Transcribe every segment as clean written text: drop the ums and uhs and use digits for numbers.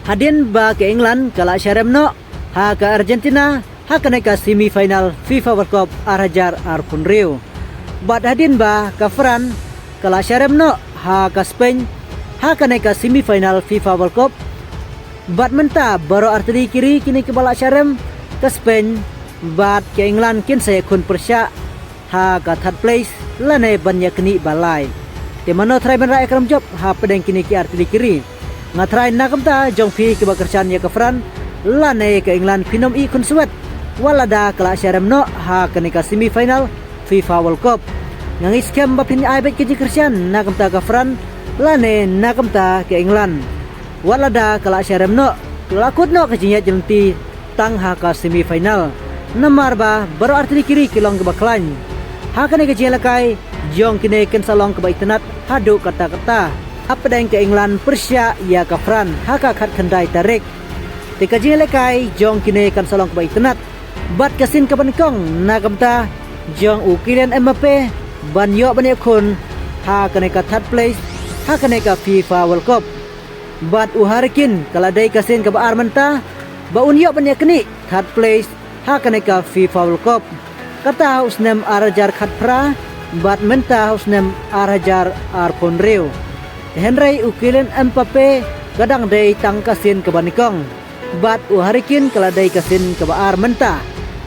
Hadin ba ke England kala syaremno ha ke Argentina ha ke neka semifinal FIFA World Cup arhajar arpun Rio. Bat hadin ba ke Fran kala syaremno ha ke Spain ha ke neka semifinal FIFA World Cup. Bat menta baru arteri kiri kini ke bala syarem ke Spain. Bat ke England kin saya kun persya ha ke third place lane banyak kini balai. Di mana try ben rai akram job ha pedeng kini ki arteri kiri. Ngatrai nakam ta jong pi ke bakersan ya ke Fran lane ke England finom i kun suwet walada kala syaremno ha ke nika semifinal FIFA World Cup. Ngang iskem bapin ai bet ke kersan nakam ta ke Fran lane nakam ta ke England. Walada kala syaremno lakut no ke jinya jelenti tang ha ke semifinal. Namar ba baru arteri kiri kilong ke baklan. Ha ke nika jelakai jong kini ken salong ke baitenat hadu kata-kata. Apa deng ke England Persia ya ke Fran haka khat kendai tarik. Tika jelekai jong kini kan salong ke baitenat. Bat kasin ke bankong nakamta jong Kylian Mbappe ban yo ban yakun ha kene ka third place ha kene ka FIFA World Cup. Bat uharikin kala dai kasin ke ba armanta ba unyo ban yakni third place ha kene ka FIFA World Cup. Kata usnem arhajar khat pra bat menta usnem arhajar arpon Rio. Henry Kylian Mbappe kadang dai tang kasin ke banikong. Bat uharikin kala dai kasin ke ba armanta.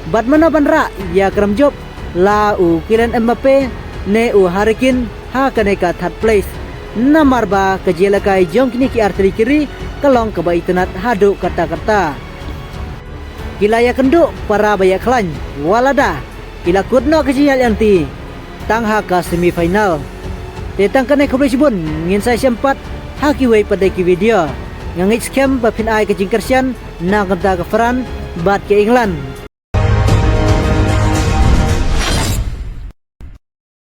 Bat mana banra ya kram job la Kylian Mbappe ne uharikin ha kene ka third place. Namar ba kejelakai jong kini ki arteri kiri kalong ke baitenat hadu kata-kata. Kila ya kenduk para bayak klan walada kila kudno kejiyal yanti tang ha ka semifinal. Tetang kene kobrisi bun ngin saya sempat haki wei pada ki video ngangit scam bapin ai ke jingkersian na kanta ke Fran bat ke England